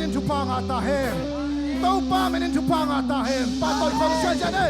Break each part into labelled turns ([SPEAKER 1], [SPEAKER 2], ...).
[SPEAKER 1] minin chupanga tahem. Tau pa minin chupanga tahem. Patol kong siya siya de.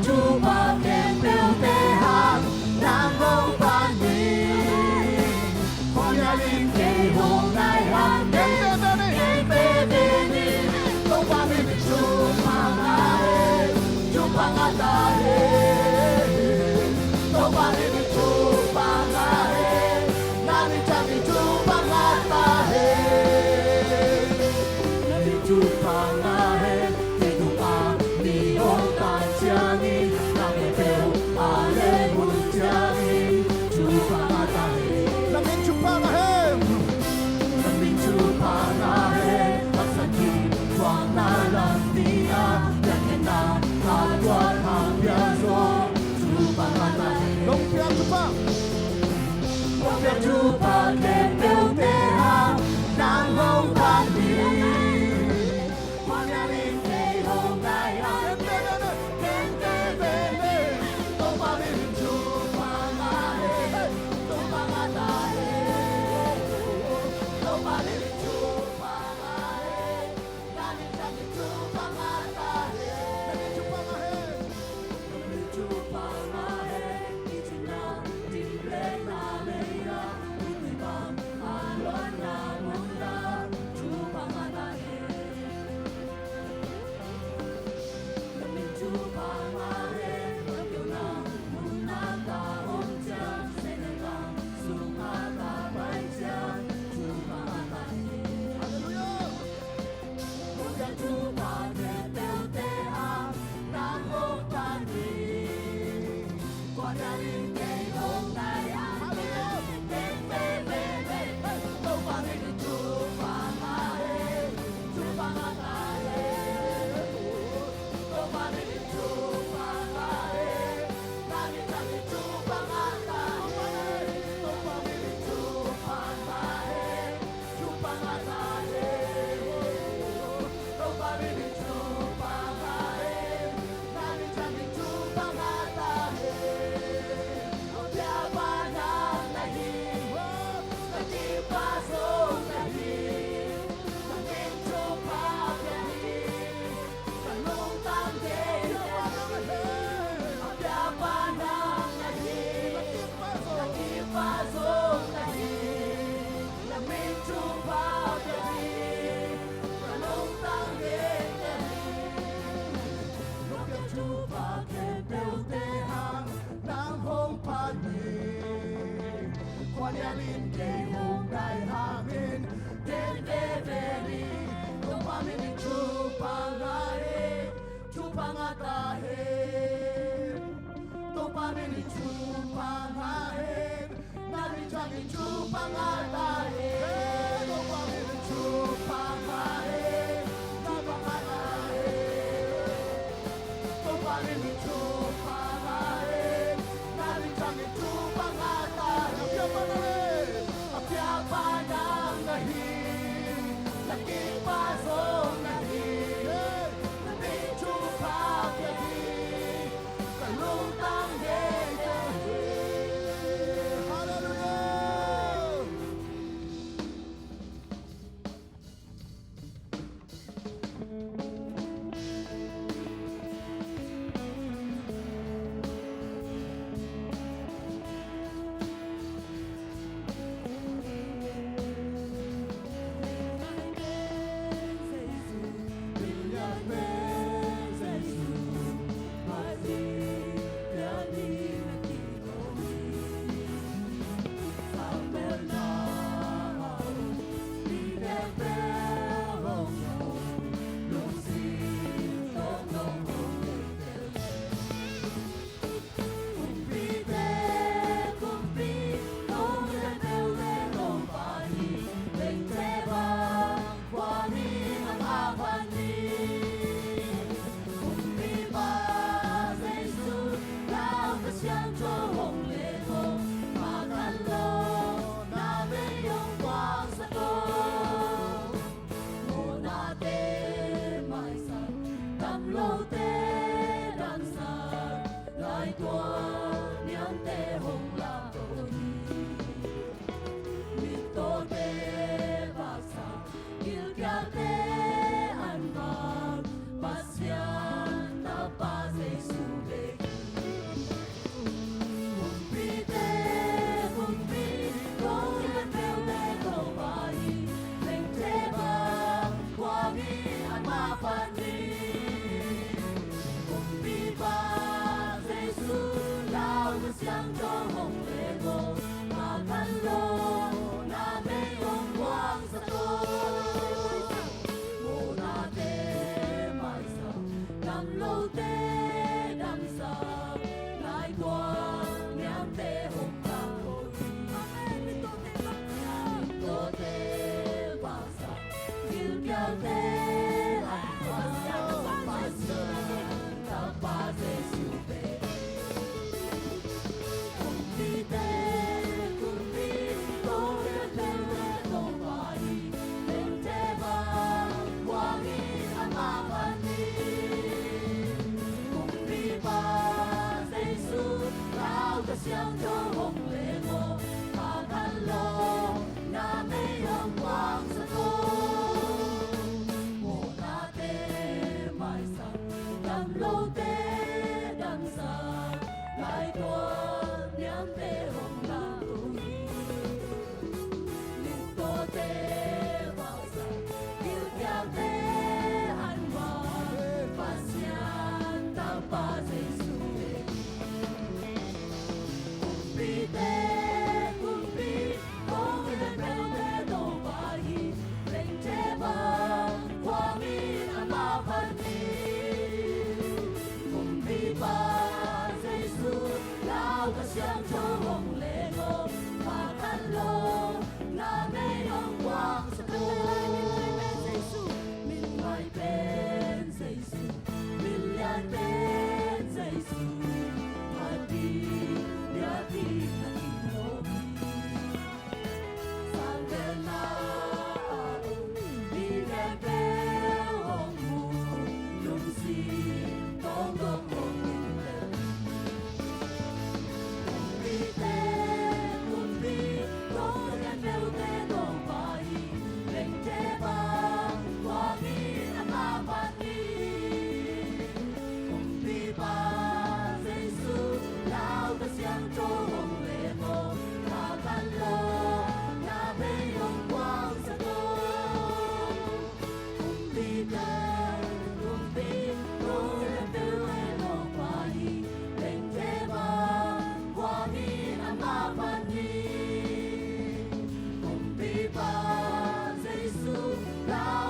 [SPEAKER 2] Chupa ken bêu te hang nam bông ban đi Hoa nhà linh kê hồng nai hang Kê bê bê đi Tông ba bê bê chupa ngà hê Chupa ngà ta hê Tông ba bê bê chupa ngà hê Nà bê chà bê chupa ngà ta hê Nà bê chupa ngà hê Kê tu pa ni hong ta chia ni Chupa ken bêu te hang nam hong ban đi Hoa nhà linh kê hồng nai hang Ken te bê bê Tông ba bê bê chupa ngà hê Tông ba ngà ta hê Tông ba bê bê chupa ngà hê Nà bê chà bê chupa ngà ta hê Nà bê chupa ngà hê Nà bê chupa ngà hê Đi chừng nào đi lên nà lê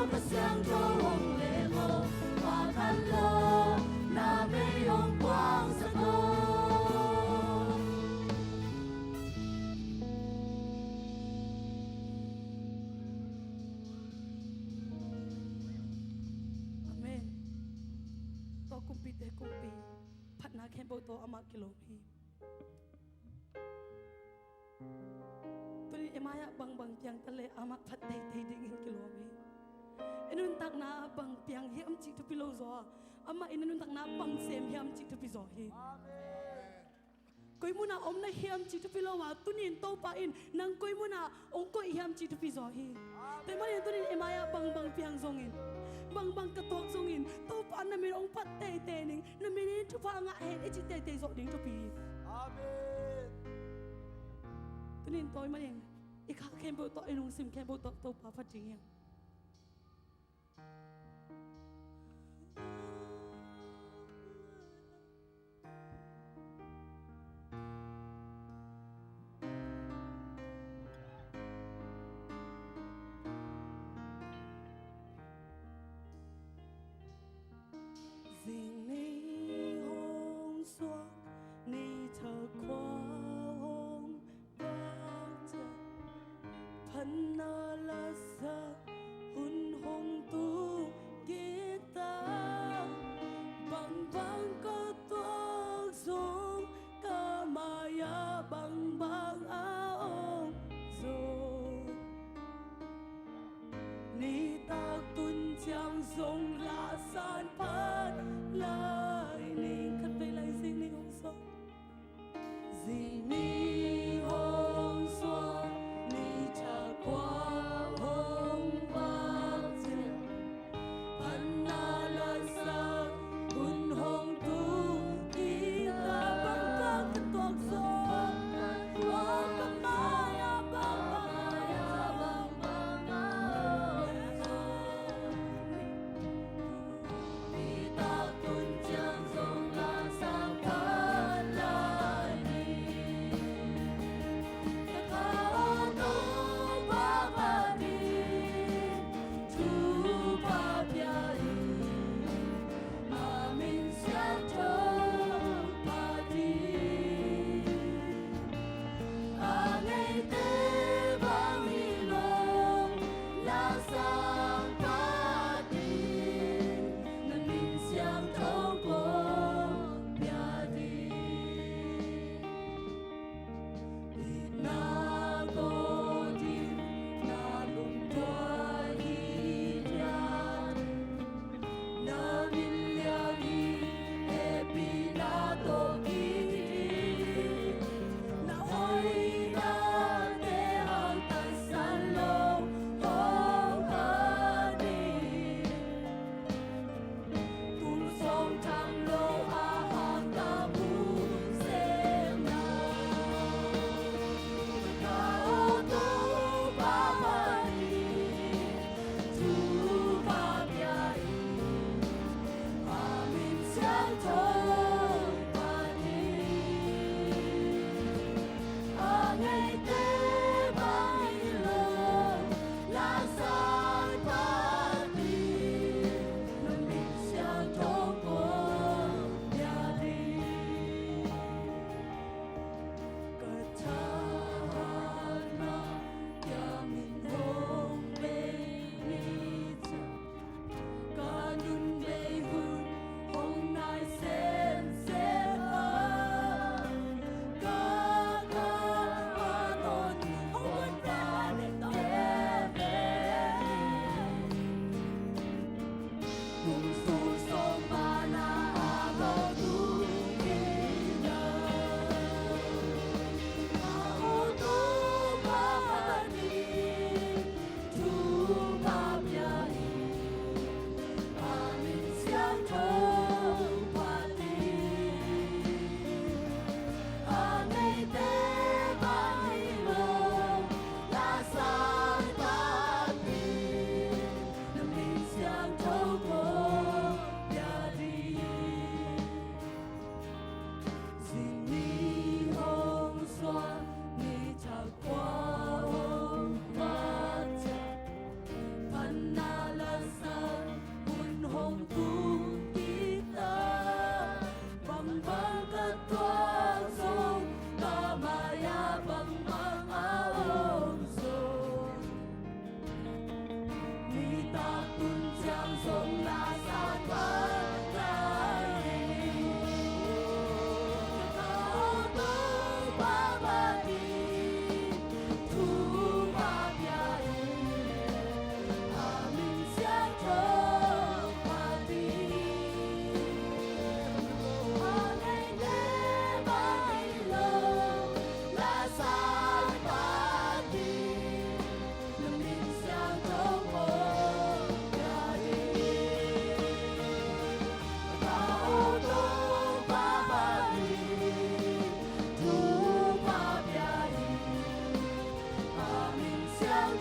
[SPEAKER 2] 个香就红烈火，花看了那美容光闪动。阿门。多kumpi te kumpi, patna kempo to amak kilomi. Tuli emaya bang bang piang tale amak pat te te dingin kilomi. Inun tak na bang piang hiam cik tu pilo zo, ama inun tak na bang sem hiam cik tu pizo hi. Koi muna om na hiam cik tu pilo wa tunin to pa in nang koi muna ong koi hiam cik tu pizo hi. Te mari tunin emaya bang bang piang zongin. Bang bang ketok zongin to pa na min ong pat te te ning na min tu pa nga hen e cik te te zo ding tu pi. Amen. Tunin toy mari ikha kembo to inung sim kembo to pa phat jing. Dinh ni hong suan ni thơ qua hong vang chân thân na la sa hun hong tu kita bang bang có tuang sông ca maya bang bang aong zo ni ta tuân chang sông la san pan lại nên khát về lại gì ni hong xoan gì ni hong xoan ni cha qua hong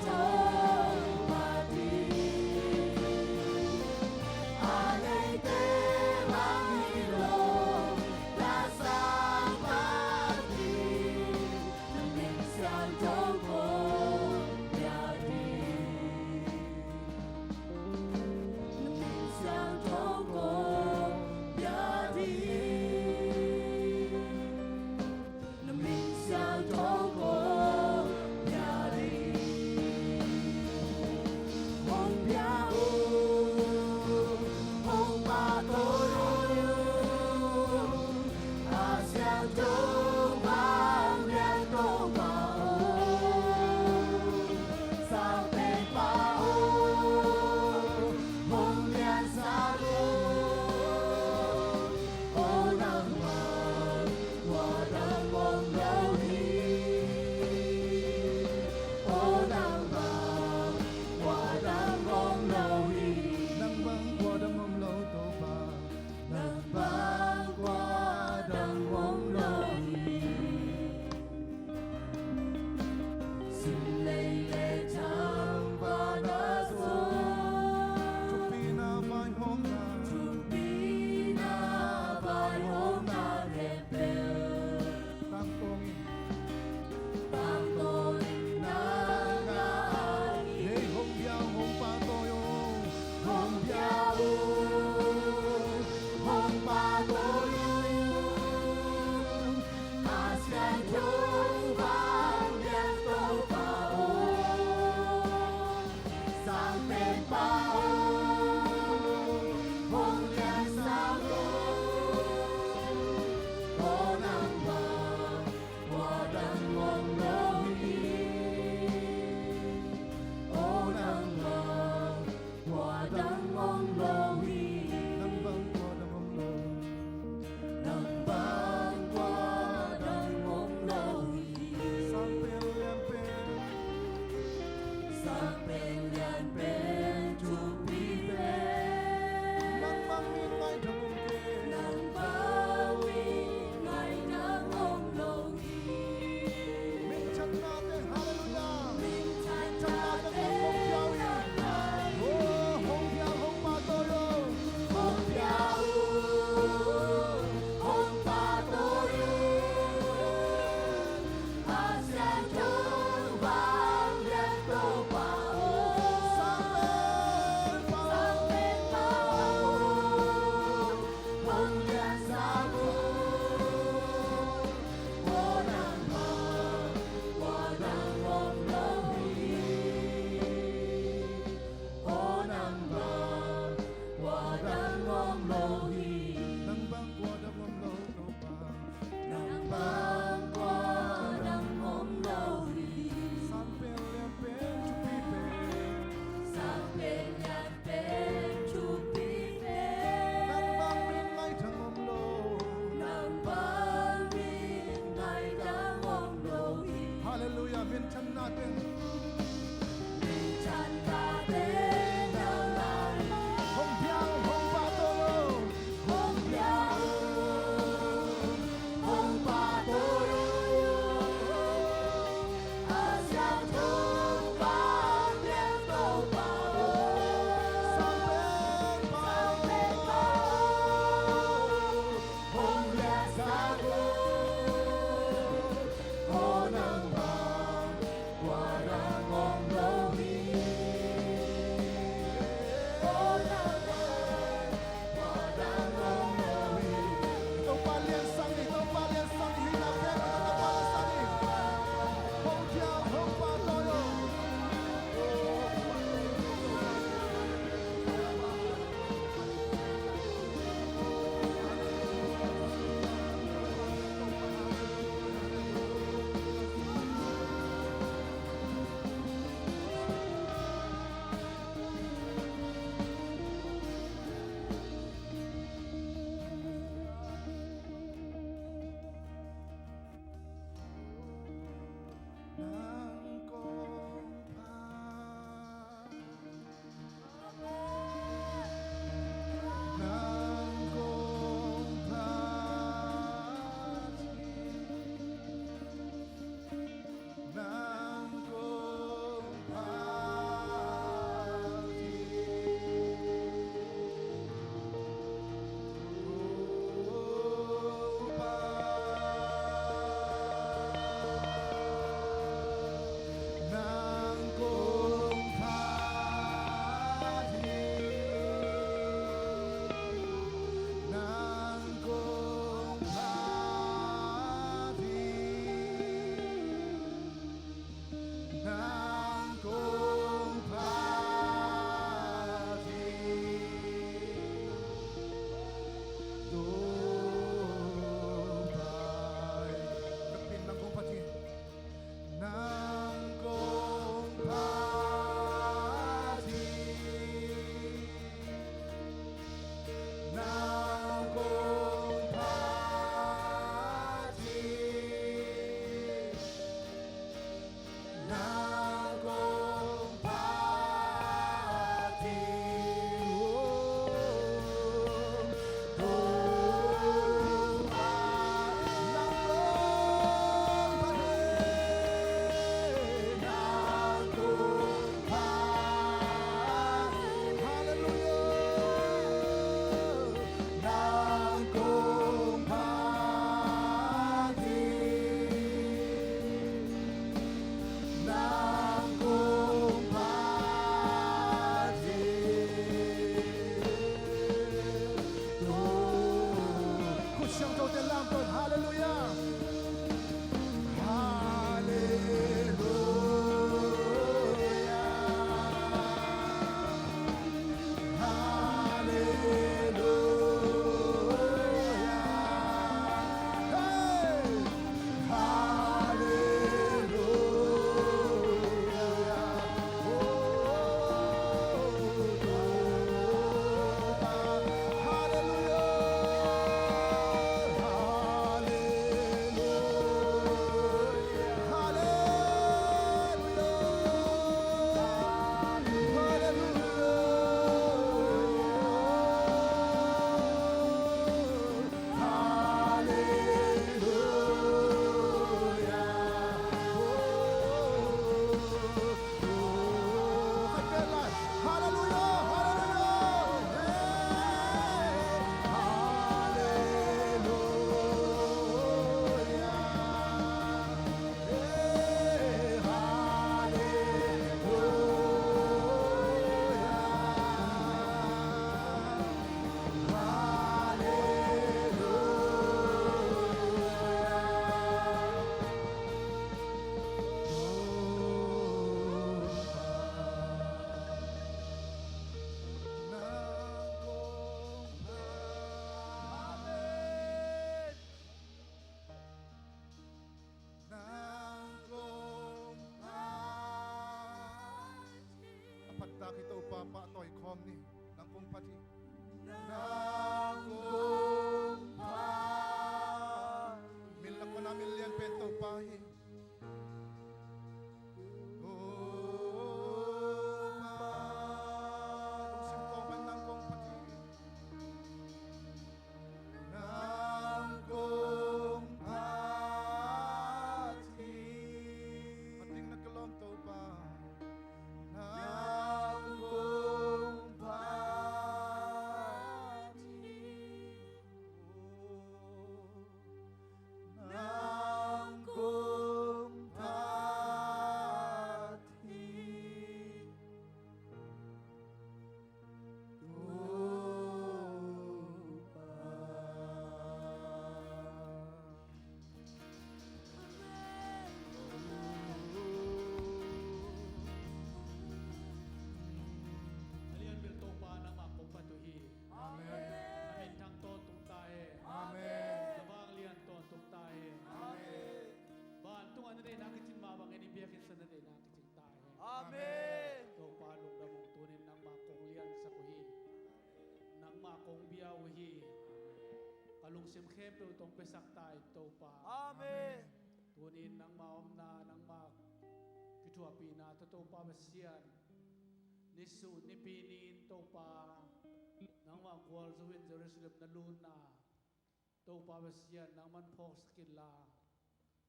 [SPEAKER 2] Sang
[SPEAKER 1] kita upapa toy kom ni nang kong pati
[SPEAKER 2] nang kumpa
[SPEAKER 1] mil na ko na milyan pento pahi
[SPEAKER 2] Amen.
[SPEAKER 3] Kau palung damung tunin nang makong lian sa kuhi, nang makong biyawahi, kalung simkhem pe utong pesak tay to pa.
[SPEAKER 2] Amen.
[SPEAKER 3] Tunin nang maom na nang mak pitua pina to pa basian, nisu ni pinin to pa, nang makwal zuwin Jerusalem na luna, to pa basian nang man pok sakila,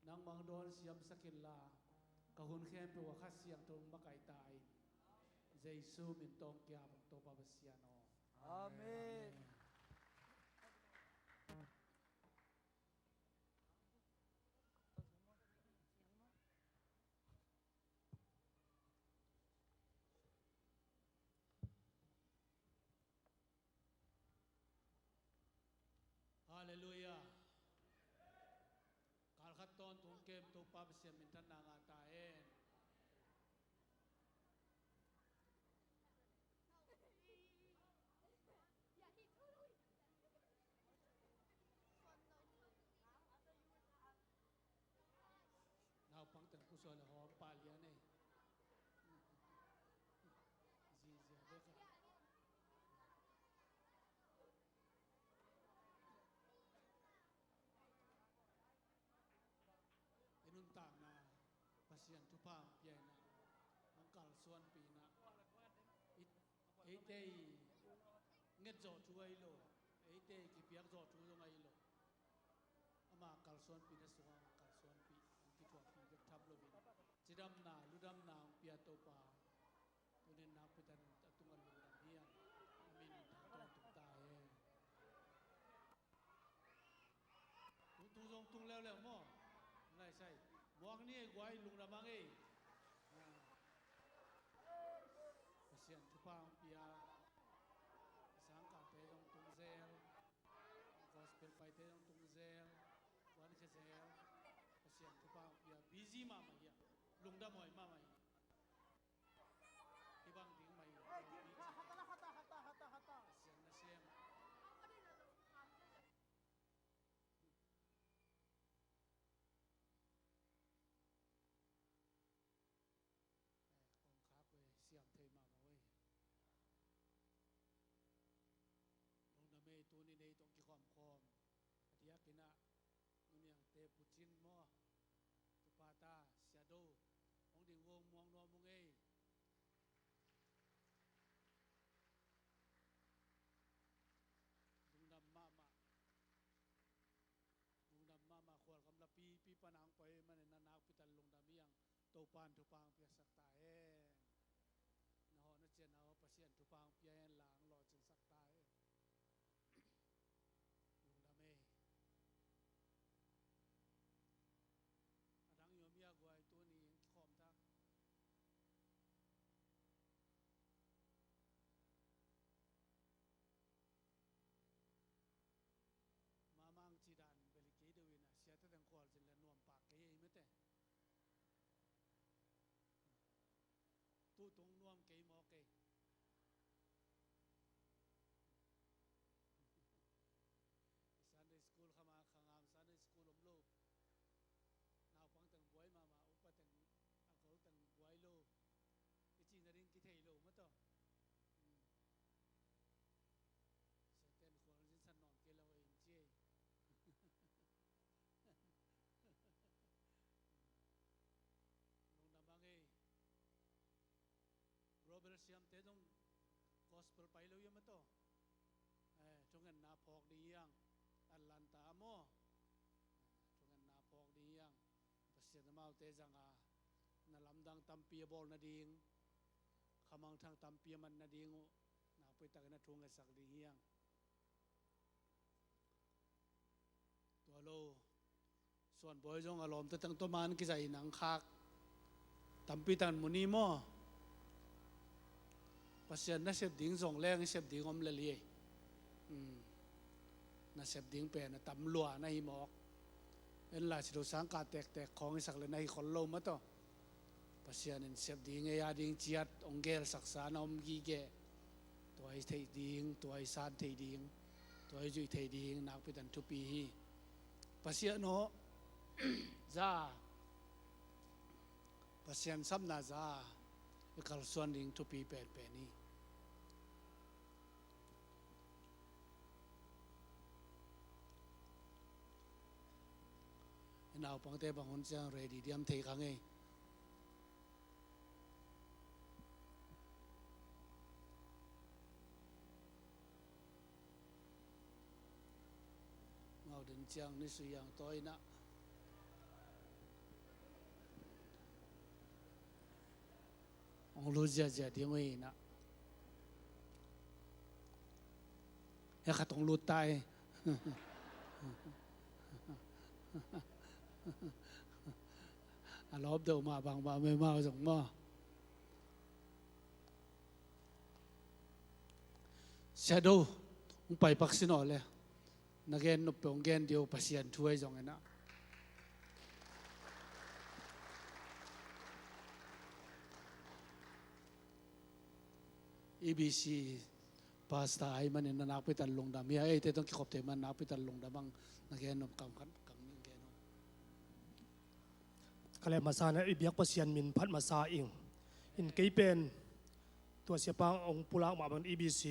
[SPEAKER 3] nang mangdon siyam sakila. Kahun kempe wakas yang tong makai tai. Jesu mintong kia bang to babasiano.
[SPEAKER 2] Amen.
[SPEAKER 3] Hallelujah. Kalkaton tung kem to babasian mintan nangatain. Now pang tang puso la ho palya ne. Zizia beka. Inuntang na pasien tupang piay na ang kalsuan pina. Ite nget zo tuay lo. Ite kipiak zo tuyo ngay lo. Ama kalsuan pina suha kalsuan pi. Kitwa pi tablo bin. Sidam na ludam na ang piato pa. Tunin na pitan atungan lungdam niyan. Amin tang tayo. Tuzong tung leo mo. Lai sai, buang ni guai Lungdam ay. Pasien tupang pia, isang kate dong tungzel, gospel fight dong tungzel, buan kezel, pasien tupang pia busy mama ya, Lungdam ay mama ya. Ibang ding may
[SPEAKER 2] Hata.
[SPEAKER 3] pasien na siyem. Siam thay mama way. Nung na may tunin na itong kikom-kom. At yakina, nung yang te puchin mo, tupata, siyado, kung di wong muang no mong ay. Lungdam mama, kuwal kam lapi, pipanang pa man nanak pital lungdam yang taupan tupang piyasak tayo. Naho na siya naho pasien tupang piyayan lang lo ching saktae Lungdame adang yomia guay tu ni khom tak mamang cidan beli ke dewina siya tadang kwal jin la nuam pak ke mete tu tung nuam ke mo ke Sunday school kama khangam Sunday school umlo nào pang tang boy mama upa tang ako tang boy lo ichi na rin kitay lo mo to เสียมเตต้องกอสเปลไปแล้วยังไม่โตจงเงินนาพอกดียังอัลลันตาโมจงเงินนาพอกดียังภาษาเมาเตจังอานาลำดังตัมเปียบอลนาดิงขมังทางตัมเปียมันนาดิงนาไปตะกันนาทวงกันสักดียังตัวโลส่วนบอยจงอารมณ์ตั้งตัวมันกิจใจหนังคักตัมปีตันมุนีโมภาษาน่าเสพดิ้งส่งแรงเสพดิ้งอมละเลียน่าเสพดิ้งเป็นตำลัวในหมอกเอ็นลาสิโดสังกาแตกของสักเลยในคนโลมาต่อภาษาเนี่ยเสพดิ้งยาดิ้งเจียดองเกลศักษานอมกีเกตัวไอ้เทดิ้งตัวไอ้ซานเทดิ้งตัวไอ้จุยเทดิ้งนักไปตันทุปีภาษาโนจ้าภาษาซ้ำนาจ้าเอกลส่วนดิ้งทุปีเป็นนี่นาวปังเตบางคนจะเรดีเดียมเทขังเองเงาเดินจังนี่สุยังต้อยนะองรู้จะเดียวไม่นะอยากต้องรู้ตายลบเดิมมาบางไม่มาส่งมาเชดดูไปปักสินอเลยนักเรียนนบไปองเกนเดียวภาษาช่วยส่งเองนะ EBC ภาษาไอ้มันเนี่ยนักไปตันลงดำมีไอ้เต้ต้องขอบเตมันนักไปตันลงดำบางนักเรียนนบกำคัน
[SPEAKER 2] ก็เลยมาซานะอิบยักษ์ภาษามินพัดมาซาอิงอินเกยเป็นตัวเสียปังองค์ปุระมาบัน EBC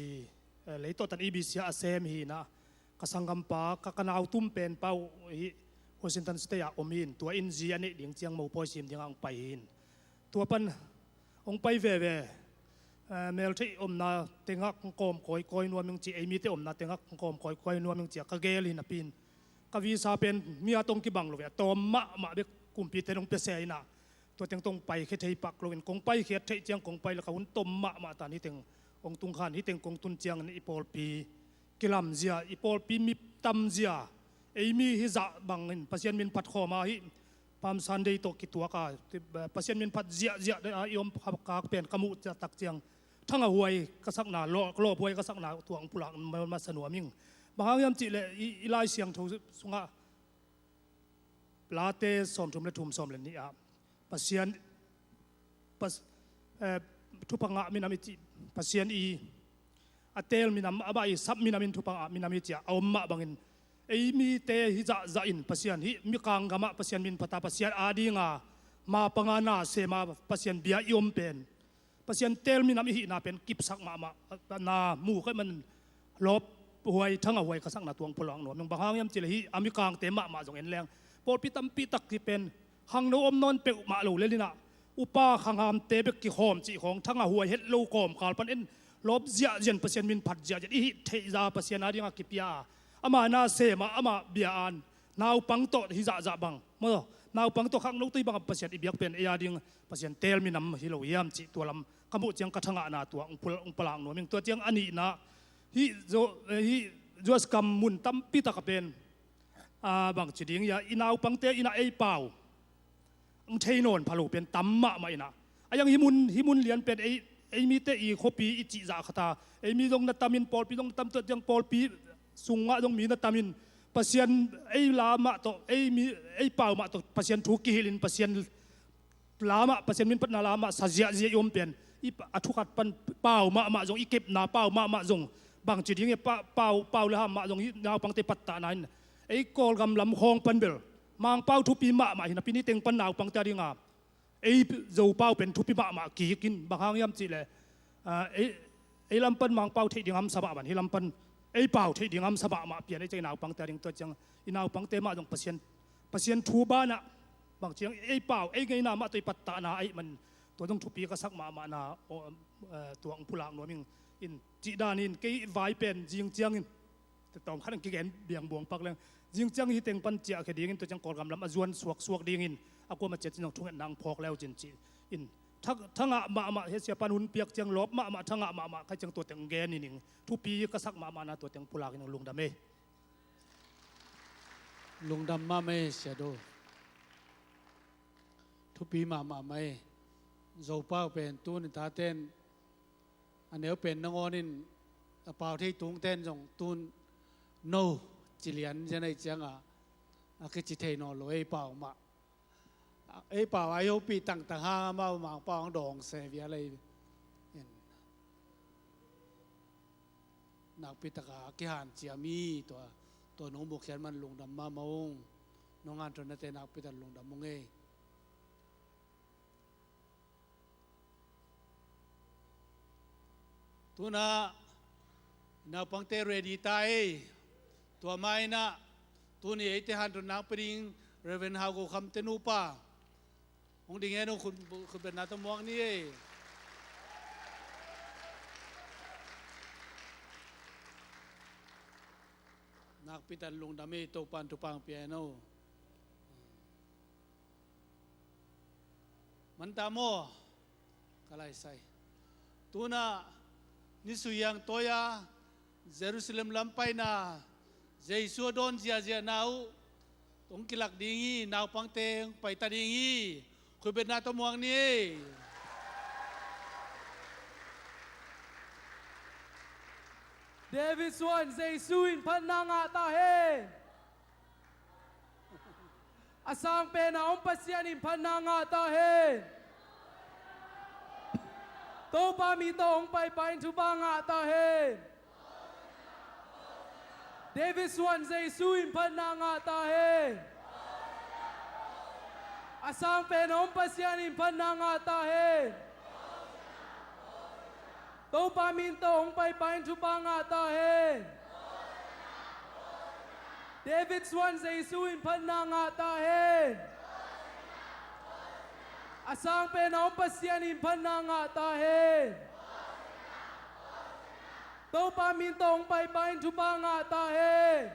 [SPEAKER 2] เลยตัวตัน EBC อาเซมฮีนะกสังกัมปากกันเอาตุ้มเป็นเป้าฮิวอชิงตันสเตียอมินตัวอินจีอันนี้เดียงเจียงมูปอยซิมเดียงอังไปหินตัวปันองไปเวเมลที่อมนาเต็งหักกอมคอยนัวมิงจีไอมีเตอมนาเต็งหักกอมคอยนัวมิงจีกะเกลินะปินกวีซาเป็นมีอาตงกิบังโลเวตอมมะเบกกุมปีเตนงเปเซยนะตัวเต็งตรงไปแค่ไทยปักโลเวนกงไปแค่ไทยเจียงกงไปแล้วเขาหุ่นต้มมะตานี่เต็งองตุงขันนี่เต็งกงตุนเจียงนี่อีปอลปีกิลำเจียอีปอลปีมีตัมเจียไอมีฮิจะบังเงินภาษามินพัดขอมาฮิพามซันเดย์โตกิตัวกาภาษามินพัดเจียได้ยอมขับกากเป็นขมุจะตักเจียงทั้งหวยกษักหนาโลบหวยกษักหนาตัวองปุระมันมาสนวมิงบางอย่างจิเลยอีไลเสียงถูกสุงะลาเตสอมทุมและทุมสอมเลนี่อ่ะภาษาทุพังะมินามิจิภาษาอีอัตเตลมินามอบายซับมินามินทุพังะมินามิจิเอามะบังอินไอมีเตฮิจะอินภาษาฮิมีกังกามะภาษามินพัตตาภาษาอาดีงามาปังานาเสมาภาษาเบียยอมเป็นภาษาเตลมินามอินาเป็นกิบสักมานามูก็มันลบหวยทั้งหวยกษักหนาตัวงพลังหนวมบางอย่างจิเลยฮิอามิกังเตมะมาจงเอ็นแรงพอพิตัมพิตักที่เป็นหังโนอมนอนเปกมาลูเลนี่นะอุปาขังหามเตเบกกิหอมจีของทั้งหัวเฮ็ดโลกอมขาลปันเอ็นลบเจียเจนเปอร์เซ็นต์มินพัดเจียอีเทจาเปอร์เซ็นต์นาดีงากิปยาอามานาเซมาอามาเบียอันนาวปังโตฮิจะจะบังเมื่อนาวปังโตขังนุตีบังเปอร์เซ็นต์อีเบียกเป็นเอียดิงเปอร์เซ็นต์เตลมินำฮิโลยามจีตัวลำขมุเจียงกระทังอานาตัวองปลางหนูมิงตัวเจียงอันนี้นะฮิจวสกัมมุนตัมพิตักเป็นบางจุดอย่างอินาวปังเตอินาไอเปล่าอังเทนนพาลูเป็นตัมมะมาอินะยังฮิมุนเลียนเป็นไอมีเตอีโคปีอิจิจาคตาไอมีตรงนัตตามินปอลปีตรงตัมตัวยังปอลปีสุงะตรงมีนัตตามินภาษาไอลามะโตไอมีไอเปล่ามะโตภาษาทุกิฮิลินภาษาลามะภาษามินปัตนาลามะสัจจะยอมเป็นอีอัทุกัดปันเปล่ามะจงอีเก็บนาเปล่ามะจงบางจุดอย่างเปล่าเลยฮะมะจงนาวปังเตปัตตานันไอ้กอลกำลำคองปันเบลมังเป้าทุปีมะมาหินปีนี้เต็งปันนาวปังเตดิงาไอ้เจ้าเป้าเป็นทุปีมะมากี่กินบางครั้งย่ำจีเลยไอ้ลำปันมังเป้าที่ดิงามสบะบันที่ลำปันไอ้เป้าที่ดิงามสบะมาเปลี่ยนไอ้ใจนาวปังเตดิงตัวจังไอ้นาวปังเตมาตรงเปอร์เซ็นต์ทูบ้านะบางเชียงไอ้เป้าไอ้ไงนามาตัวปัตตานาไอ้มัน
[SPEAKER 4] ตัวต้องทุปีก็สักมานาตัวอุปลักษณ์น้อยมิงอินจีดานินเกยไว้เป็นจิงเจียงอินแต่ตอนขั้นกิเกนเบียงบวงปักเลยจิงเจียงที่เต็งปันเจียแค่ดิ้งอินตัวจังกอดกำลังจวนสวกดิ้งอินอากูมาเจ็ดจิงทุ่งนางพอกแล้วจินจีอินทั้งมาเฮเสียปันหุนเปียกจังลบมาทั้งมาใครจังตัวเต็งแกนนี่หนึ่งทุปีก็สักมานาตัวเต็งปุลักอินลุงดำเม
[SPEAKER 3] Lungdam ma mai shadow thupi ma mai zo pau pen tun ta ten aneu pen nangonin apau thei tung ten jong tun no chilian janai changa ke chi thei no lo ei pau ma ei pau ayo pi tang tang ha ma ma pau dong se via lai nak pi taka ki han chiamiตัวน้องบุกเขียนมันลุงดำมามงน้องงานจนนั่นเองนักพิจารณาลุงดำมงเอตัวน่ะนาปังเตเรดีตายตัวไม่น่ะตัวนี้ไอ้ที่หันจนนักปริงเรเวนฮาวกูคำเตนูป่าองดิ่งเงี้ยน้องคุณเป็นนาตมวงนี่นักพิจารณาลุงดำเอโตปันตุปังเปียโนมันตามโมกะไรใส่ตัวน่ะนิสุยังโตยาเยรูซาเล็มลำไปน่ะเจสัวโดนเจียนาวตรงกิลักดิ่งนาวปังเตงไปตาดิ่งคุณเป็นนาตมวงนี่
[SPEAKER 2] David Suan Suin Pananga Tahe Asang Pena Ompasian in Pananga Tahe Topa Mito Ongpai Pain Tubanga Tahe David Suan Suin Pananga Tahe Asang Pena Ompasian in Pananga Tahe Topa Minto Ongpai Pain Tubanga Tahe David Swan Suin Pananga Tahe Asang Pena Ompasian in Pananga Tahe Topa Minto Ongpai Pain Tubanga Tahe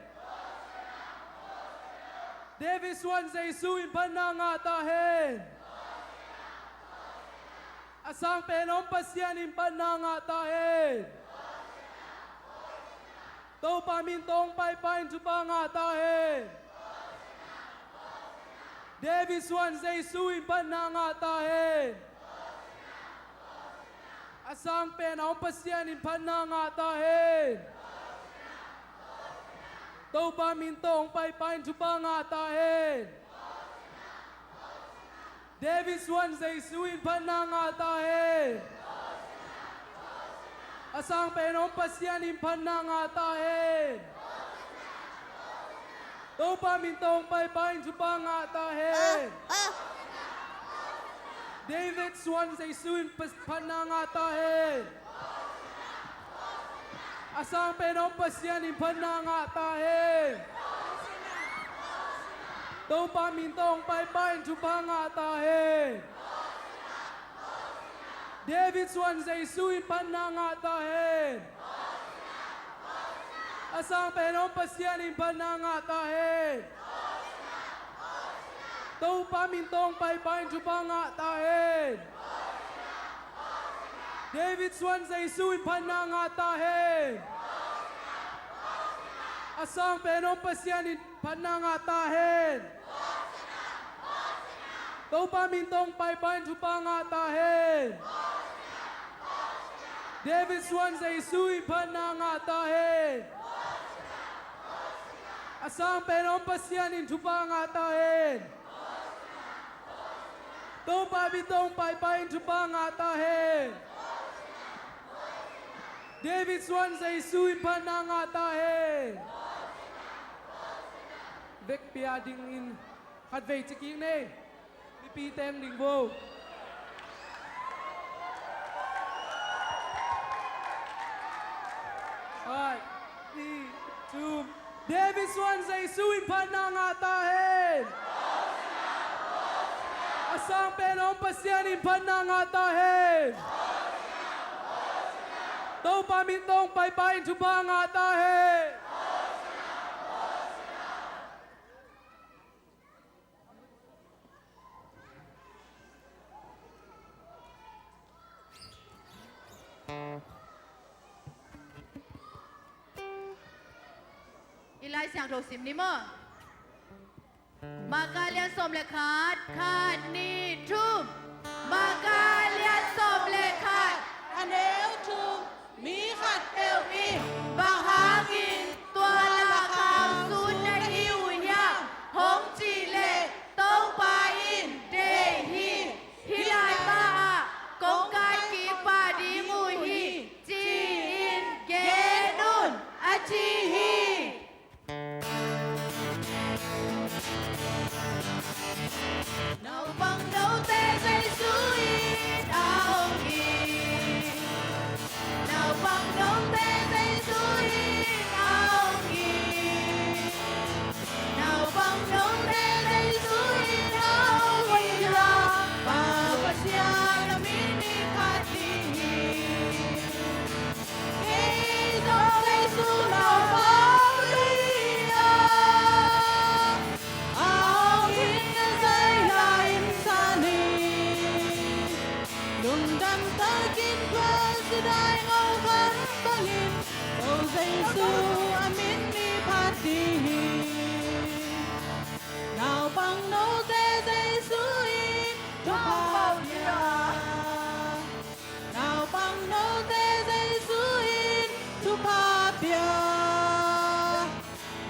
[SPEAKER 2] David Swan Suin Pananga Tahe Asang penom pasian in pananga tahe Topa mintong paipain tupanga tahe David Swan Suin pananga tahe Asang penom pasian in pananga tahe Topa mintong paipain tupanga tahe David Swan Suin Pananga Tahe Asang Penom Pasian in Pananga Tahe Topa Mintong Paipain Tupanga Tahe David Swan Suin Pananga Tahe Asang Penom Pasian in Pananga Tahe Topa Mintong Paipain Tupanga Tahe David Swan Suin Pananga Tahe Asang Penom Pasian in Pananga Tahe Topa Mintong Paipain Tupanga Tahe David Swan Suin Pananga Tahe Asang Penom Pasian in Pananga Tahe Topa Mintong Paipain Tupanga Tahe David Swan Suin Pananga Tahe Asang Penom Pasian in Tupanga Tahe Topa Mintong Paipain Tupanga Tahe David Swan Suin Pananga Tahe Vek pia ding in Hat vei chiking ne Pi tem ding vô Alright 3, 2 David Swan Suin Pananga Tahe
[SPEAKER 3] sang penong pasian in panangatahin. Tau pamintong paypayin tu pangatahin.
[SPEAKER 2] Ilai siang rok sim ni mo. Magalian som le khat ni tum. Magalian som le khat. An eo tum. Mi khat eo mi. Bang hangin tua la kham sun na hiu yang. Hong chi le tong pa in de hi. Hilai pa a. Kong kai ki pa di mu hi. Chi in ge nun. A chi hi. Nào bằng đâu tê dây suy đau nghỉ. Nào bằng đâu tê dây suy đau nghỉ. Nào bằng đâu tê dây suy đau nghỉ. Bà bà xia là mini party. Hey đâu dây su nào bao đi à. Lungdam takin pasidai ngovan bangin Tau Jesu amin ni pati Nào bang no te Jesu in tu pavya Nào bang no te Jesu in tu pavya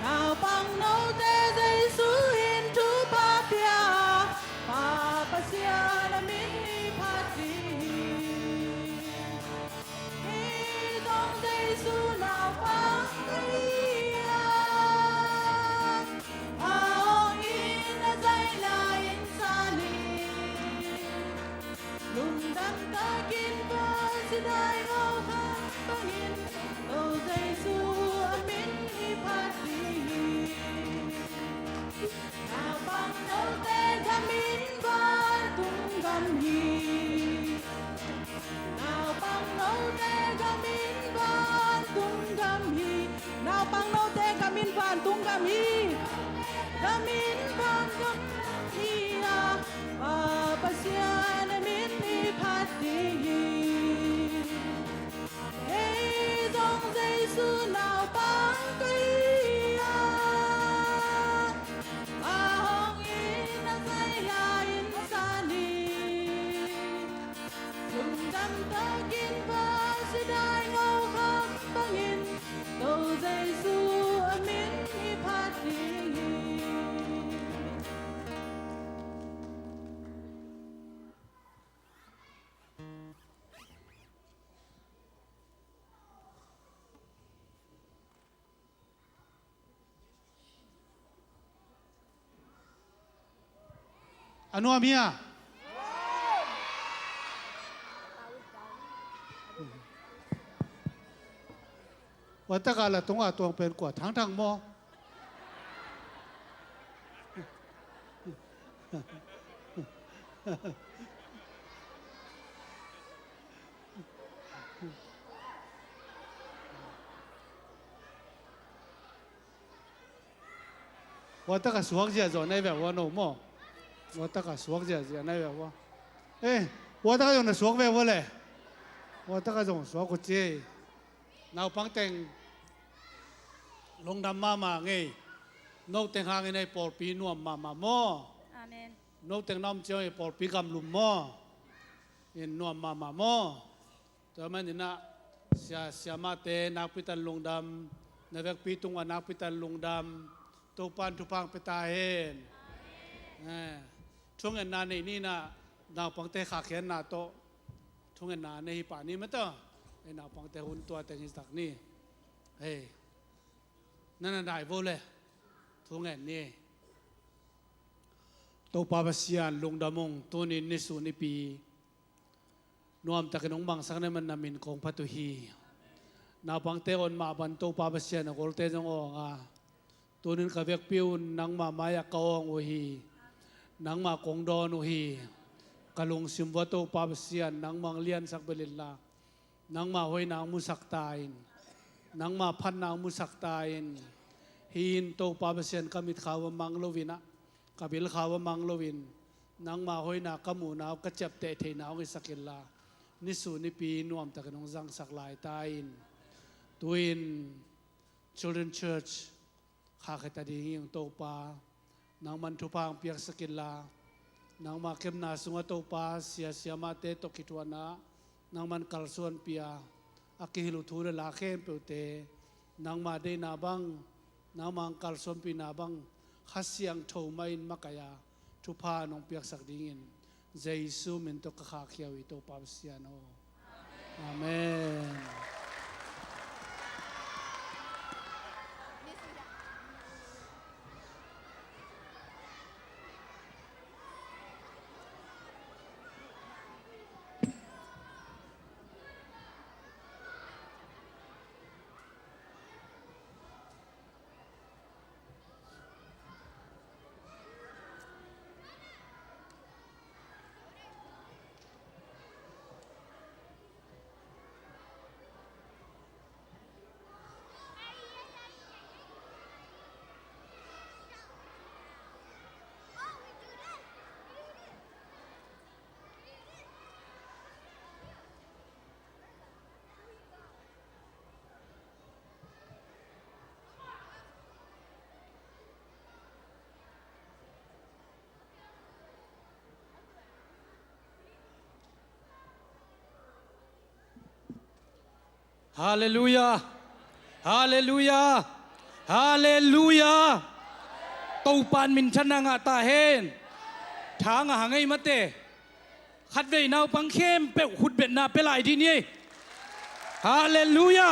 [SPEAKER 2] Nào bang no te Jesu in tu pavya Papa sia na min ni pati Giêsu nào vắng đi Hồng in là dây là in xa lì Lungdam takin pasidai ngovan bangin Tau Giêsu amin ipati Nào bang đâu te gamin ba tung gam hi Nào bang đâu te gamin tung gam hi Nào bang đâu te gamin van tung gam hi Gamin van gam hi à Papa sia na min ni pati Hey dòng Giêsu nào bang cây à Hong in na dây là in sa ni Lungdam takin pasidai ngovan bangin Tau Jesu amin ipati
[SPEAKER 3] Anu amia. Wata kala tunga tuang pen kwa thang mo. Wata ka suak jia zo nai ve wa no mo. Wata ka suak jia nai ve wa. Wata ka yong na suak ve wa le. Wata ka yong suak ko je. Nào bang teng Lungdam mama ngay nô teng hang ngay por pi nuam mama mo
[SPEAKER 2] Amen
[SPEAKER 3] nô teng nam chơi por pi gam lum mo in nuam mama mo cho man ina sia ma te nak pitan Lungdam na vek pi tung anak pitan Lungdam tu pan tu pang pita hen chung en na ni na nào bang te khak hen na to chung en na nei pa ni ma toไอ้หน้าปังแต่หุ่นตัวแต่งสักนี่เฮ้นั่นน่ะได้โวเลยทุกแง่นี่ตัวปาบเซียนลงดามงตัวนี้นิสุนิปีนวมตะกนงบังสักนั้นมันนามินของพัตุฮีหน้าปังแต่อนมาบันตัวปาบเซียนกอลเตจงองตัวนี้กระเวกปิวนังมามายากองโอฮีนังมากงดอนโอฮี กะลงซิมวัตโตปาเซียนนังมังเลียนสักเบลินลานังมาห้อยนางมุสักตายนังมาพันนางมุสักตายหินโตปาเซียนกามิดขาวมังโลวินะกบิลขาวมังโลวินนังมาห้อยนากมูนาวกระจับเตะเทนาวกิสักิลลานิสูนิปีนวมตะกนงจังสักลายตายตุยน Children Church ข้าขตาดีงโตปานางมันทุพังเปียกสกิลลานางมาเก็บนาสุงโตปาเสียมาเตตกิตวนะนางมันกัลส่วนเปียอากิฮิลุทูเรลาเข้มเปเตนางมาได้นาบังนางมังกัลส่วนปีนาบังขัสยังโทไม่มักยาทุพานองเปียกสักดิ่งเจสุมินตกข้าเขียวอิโตปาเสียโนอาเมนฮาเลลูยาฮาเลลูยาฮาเลลูยาตูปานมินชนะงะตาเฮนทางหางไงมาเตขัดเวนาวปังเข้มเปขุดเบ็ดนาเปลายทีนี้ฮาเลลูยา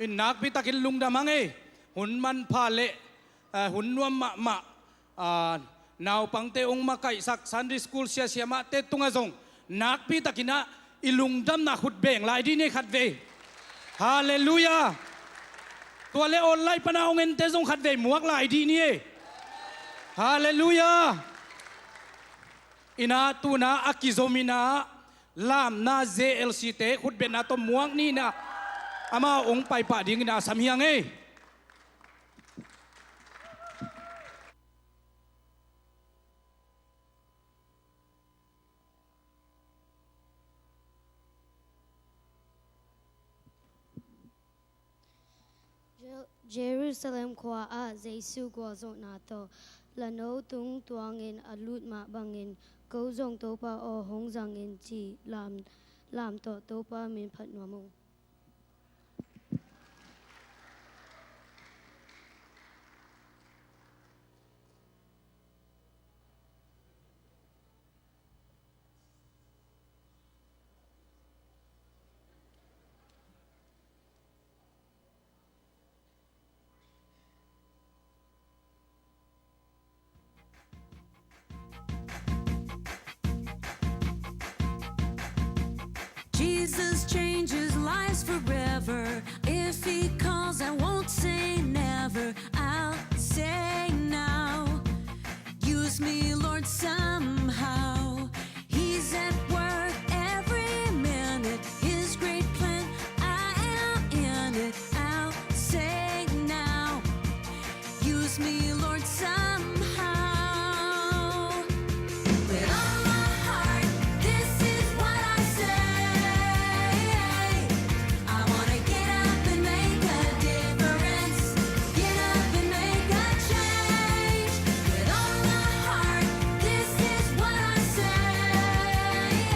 [SPEAKER 3] อินนักพิตากินลุงดามังไงหุ่นมันพาเลหุ่นนวมมะนาวปังเตองมาไก่สักซันดิสคูลเสียมาเตตุงะซงนักพิตากินะอิลุงดำนักขุดเบ่งลายดีนี่ขัดเวฮาเลลูยาตัวเลออนไลน์ปนาองเงินเตซงขัดเวหมวกลายดีนี่ฮาเลลูยาอินาตูนาอากิโซมินาลามนาเจเอลซีเตขุดเบ่งนาตัวหมวกนี่นะอามาองไปป่าดิ้งนาสามียังไง
[SPEAKER 5] เยรูซาเล็มขวาอาเจสุกวาโซนาโตละโนตุงตวงเงินอลุดมาบังเงินกูจงโตปาอหงจังเงินจีลามโตปามินพัดนัวมง
[SPEAKER 2] Jesus changes lives forever. If he calls, I won't say never. I'll say now. Use me, Lord, somehow. He's at work every minute. His great plan, I am in it. I'll say now. Use me, Lord, somehow. With all my heart, this is what I say. I wanna get up and make a difference. Get up and make a change. With all my heart, this is what I say.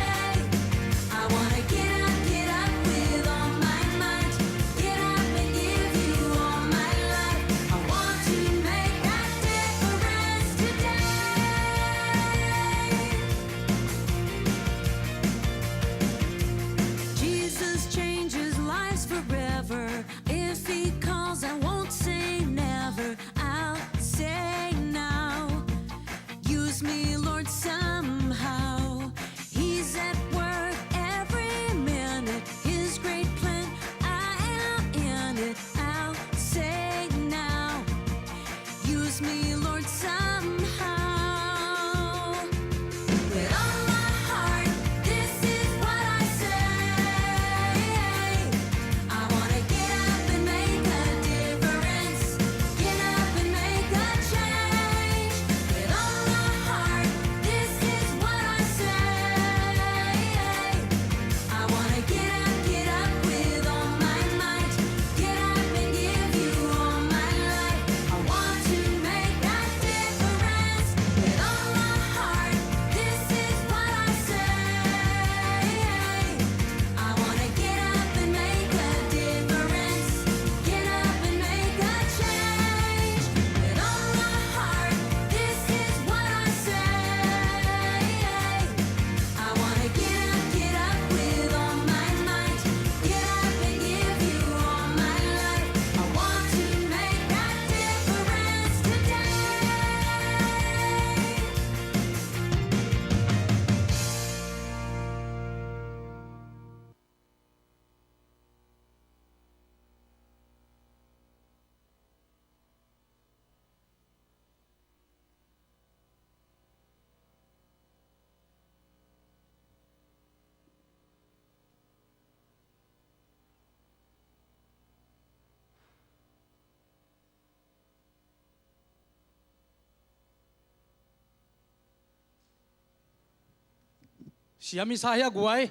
[SPEAKER 3] เสียมิสายกวย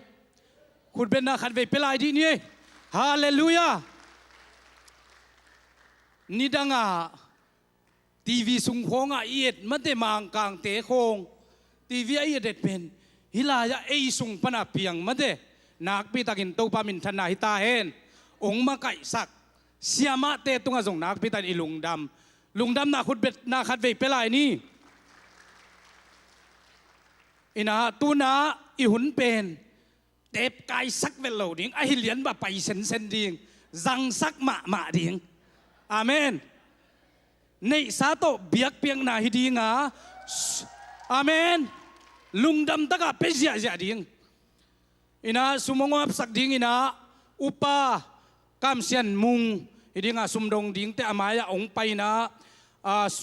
[SPEAKER 3] คุณเป็นนาขัดเวเปลายดีนี่ฮาเลลูยานี่ดังอ่ะทีวีสุงโคงอ่ะเอ็ดมันเตมังกางเตะโคงทีวีเอ็ดเด็ดเป็นฮิลายะเอสุงปนาเปียงมันเตนักปีตากินโตปามินธนาฮิตาเฮนองมาไก่สักเสียมาเตตุงอ่ะส่งนักปีตาอิลุงดำนาขุดเบ็ดนาขัดเวเปลายนี่อินาตูนาอิหุนเป็นเต็บกายสักเวลโลดิ้งไอเหรียญบ่ไปเซนดิ้งจังสักมาดิ้งอาเมนในสาโตเบียกเปียงนาฮิดิ้งอ่ะอาเมนลุงดำตะกะเปเสียดิ้งอินาสุมงวับสักดิ้งอินาอุปากามเซียนมุงฮิดิ้งอ่ะสุมดงดิ้งแต่อามายะองไปนะ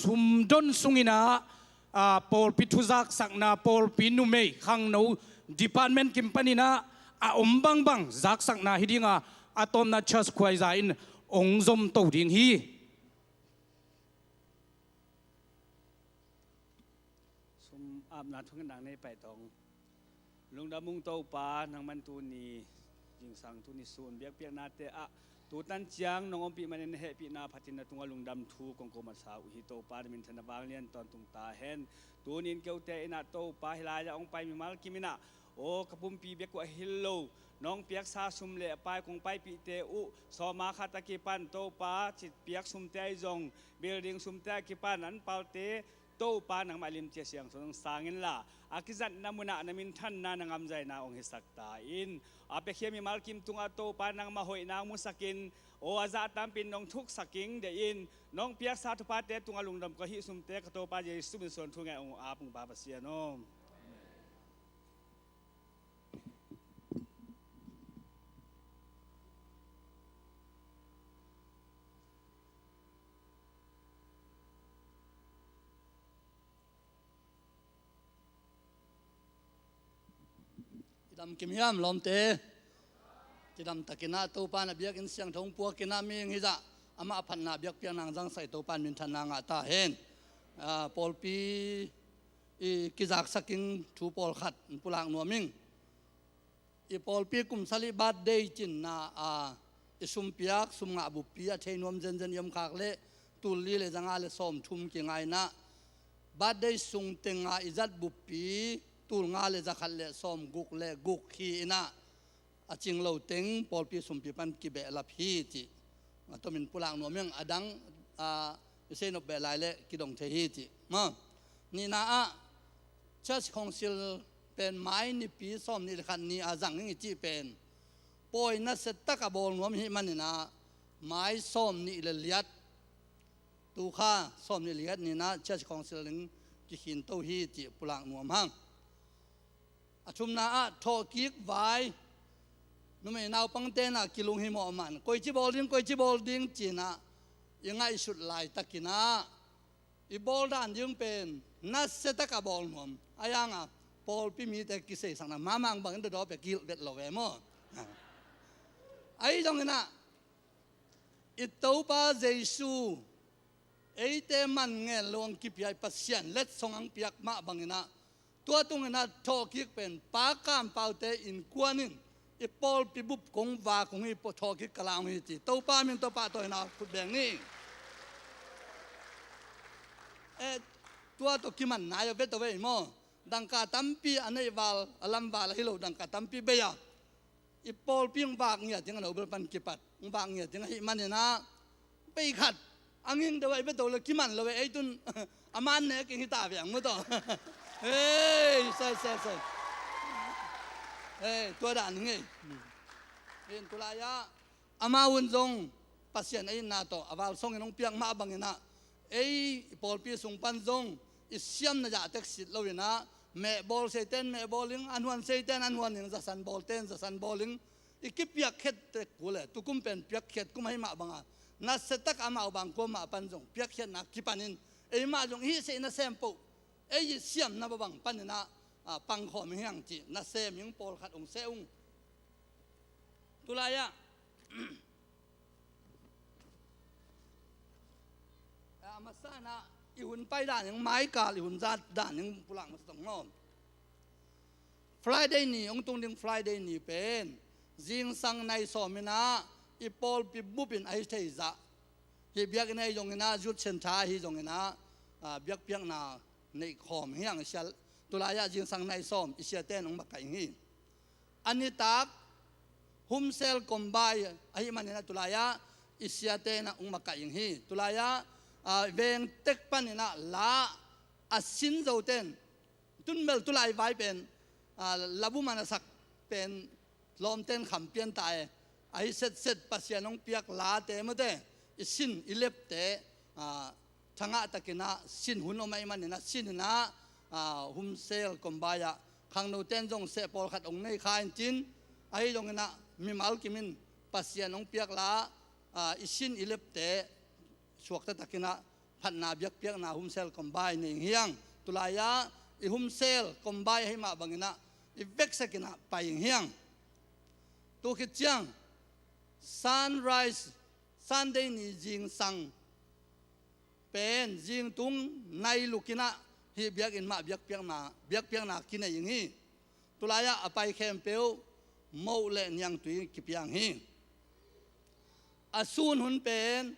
[SPEAKER 3] สุมดนสุงอินาปอลปิทุจักสักนาปอลปินุเมย์ขังนูดีพาร์ตเมนต์กิมปานีนะบังจักสักนาฮิดิ้งอาตอมนาชัสควายใจอินองซอมโตดิ้งฮีสมอาบนาทุกนางในไปตองลุงดามุงโตปานางมันตูนียิงสังตูนีส่วนเบียกเปียนาเตอะตูตันจียงน้องอมปีมันเฮปีนาพัตินาตุงลุงดำทูกงโกมาสาวฮิโตปามินธนบางเลียนตอนตุงตาเฮนตูนินเกวเตอินาโตปาฮิลายะองไปมิมาลกิมินาโอกระปุ่มปีเบียกว่าฮิลโลน้องเปียกซาซุมเละไปคงไปปีเตอุสอมาคาตะกิปันโตปาจิตเปียกซุมเตยงเบลดิงซุมเตกิปันนั้นเปาเตโตปานังมาลิมเจเสียงสนสางินละอากิจันนามุนานามินท่านนานางามใจนาองฮิสักตาอินอาเปเขียมิมาลกิมตุงอาโตปานังมาหอยนางมุสกินโออาซาตามปินน้องทุกสักิงเดอินน้องเปียกซาทุปาเตตุงอาลุงดำก็ฮิซุมเตกโตปาเยซุมินส่วนทุงไงองอาปุงบาปเสียโน
[SPEAKER 2] ดำกิมยามลมเตจิดำตะกินาโตปานเบียกินเสียงทงปัวกินามีงิจะอามาพันนาเบียกเปียนางจังใส่โตปานมินทนางาตาเฮนปอลปีกิจักสักิงทูปอลขัดปุลางนัวมิงอีปอลปีกุมสลิบาดเดย์จินนาสุมเปียกสุมงาบุปียเทนวมเจนยมขากเละตุลีเลจังอาเลสอมทุมกิงไงนะบาดเดย์สุงเตงอาอิจัดบุปีตูงาเลจะขัดเลสอมกุกเลกุกขีนะจิงเราเต็งปอลปีสมปีปันกิเบลพีจิตัวมินปุลางนัวเมียงอดังเซนอบเบลายเลกิดงเทฮีจิมานี่นะเชิดคองซิลเป็นไม้นิปีส้มนี่ขันนี่จังนี่จีเป็นปอยนัสตะกบอลนัวมีมันนี่นะไม้ส้มนี่เลียดตูข้าส้มนี่เลียดนี่นะเชิดคองซิลนึงกิหินโตฮีจิปุลางนัวมังชุมนาทอกิกไว้นุ่มนาวปังเตนะกิลุงหิมอมันคอยจีบอลดิ้งจีน่ะยังไงสุดลายตะกินะอีบอลด้านยังเป็นนัสเซตกบอลหนอมอายังบอลพี่มีแต่กิเสสังนะมามังบังเดดอไปกิลเบ็ดหลอกแอมไอ้จังนะอิตโตปาเจซูไอ้เตมันเงลวงกิพิไอปัสเซียนเล็ดส่งอังเปียกมาบังนะตัวตรงนั้นทอกิกเป็นปากามเปาเตอินกวนินอีปอลปีบุบคงว่าคงอีปทอกิกกลางมีจีตัวป้ามินตัวป้าตัวน่ะขุดแบงนี่ตัวกิมันนายเวทตัวเวมอดังกาตัมปีอันนี้วาลอลัมวาลฮิโลดังกาตัมปีเบียอีปอลปีงบากเนี่ยจึงเราเป็นปันกิปัดบากเนี่ยจึงให้มันเนี่ยนะไปขัดอังยิงตัวเวทตัวเลยกิมันเราไอ้ตุนอามันเนี่ยกินหิตาเบียงมั้งต่อเฮ้ยใส่ตัวด่านนี่เห็นตุลายะอามาวุนจงปัสเซียนไอ้นาโตอาวาลส่งน้องเปียงมาบังเงินะไอ้ปอลปีส่งปันจงอิเซียมนะจ่าเท็กซิตเราเห็นนะแม่บอลเซเตนแม่บอลลิงอันวันเซเตนอันวันหนึ่งจะสันบอลเตนจะสันบอลลิงอีกเปียกเข็ดเตกูเลยตุกุมเป็นเปียกเข็ดกุมให้มาบังอ่ะนัสตักอามาบังกุมมาปันจงเปียกเข็ดนักกิปันินไอ้มาจงฮิเซนะเซมปูไอ้เซียมนะบังปันนะปังขอมเฮียงจีนัสเซมิงปอลขัดองเซอุงตุลายะมาซานะอีหุ่นไปด่านยังไม้กาอีหุ่นจัดด่านยังปุลังมาสองงอม Friday ni ong tung ding Friday ni pen jing sang nai so mina ipol pi bupin ai thei za hi biak nei jong ina jut chen tha hi jong ina biak piak na nei khom hiang sial tulaya jing sang nai som isia ten ong makai hi ani tak humsel kombai ai manina tulaya isia ten ong makai hi tulaya veng tek panina la asin zo ten tun mel tulai vai pen labu manasak pen lom ten kham pian tai ai set pasianong piak la te mo te isin ilep te thanga takina sin hun omai manina sin na humsel kombaya khangno ten jong se pol khat ong nei khain tin ai jong na mimal kimin pasianong piak la isin ilep te suakta takina phatna biak piak na humsel kombay ning hiang tulaya i humsel kombay hi ma bangina i vek sakina paing hiang tu khit chiang sunrise Sunday ni jing sang pen jing tung nai lukina hi biak in ma biak piak na kina ying hi tulaya apai khem peu mo le nyang tui ki piang hi asun hun pen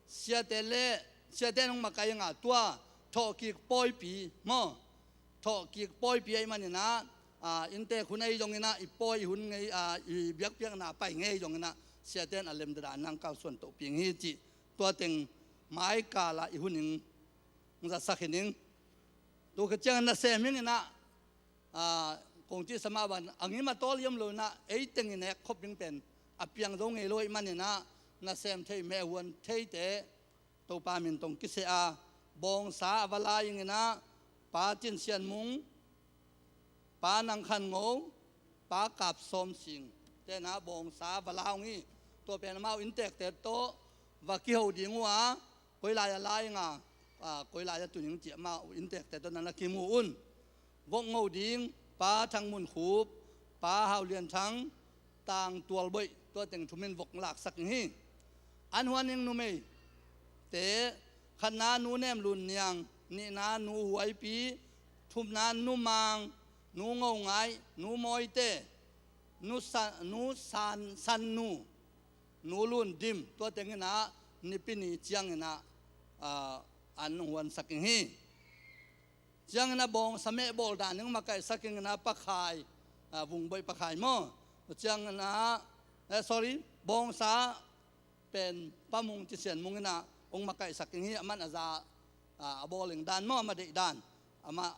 [SPEAKER 2] siate nong makai nga tua tho ki poi pi mo tho ki poi pi ai manina inte khunai jongina ipoi hun ngai i biak piak na pai ngai jongina siaten alem da nang ka suan to ping hi chi tua teng mai ka la i huning ngza sakhining to ka chang na se ming na kong ti sama ban angima tol yam lo na ei teng ine khoping pen apiang do ngai loi manina na sem thei me wan thei te to pa min tong ki se a bong sa wala ing na pa tin sian mung pa nang khan ngo pa kap som sing te na bong sa wala ngi to pen mau in tek te to wa ki ho ding wa koi la ya lai nga koi la ya tu ning chi ma in tek te to na ki mu un wong ngo ding pa thang mun khup pa hau lian thang tang tual boi to teng thumin wok lak sak hi an huaning nu mei te khana nu nem lun nyang ni na nu huai pi thum na nu mang nu ngau ngai nu moi te nu san nu lun dim to teng na ni pini chiang na an huan saking hi chiang na bong same bol da ning makai saking na pakhai vung boi pakhai mo chiang na sorry bong sa pen pamung ti sian mung na ong makai saking hi aman aza aboling dan mo ama dei dan ama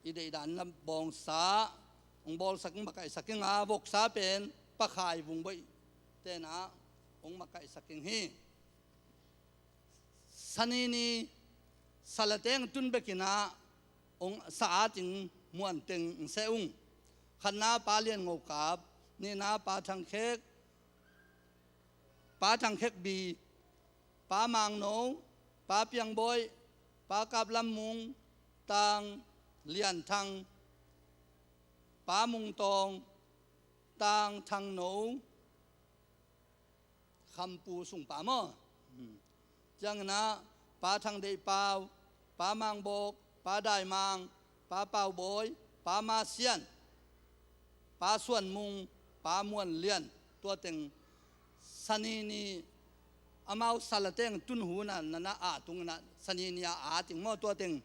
[SPEAKER 2] i dei dan na bong sa ong bol saking makai saking vok sa pen pakhai vung boi te na ong makai saking hi sanini salateng tun bekina ong sa ating muan teng seung khana palian ngokap ni na pa thang khek bi pa mang no pa piang boy pa kap lam mung tang lian thang pa mung tong tang thang no khampu sung pa mo chang na pa thang dei pau pa mang bok pa dai mang pa pau boy pa ma sian pa suan mung pa muan lian to teng sanini amau salateng tun hu na na tung na sanini a ting mo to teng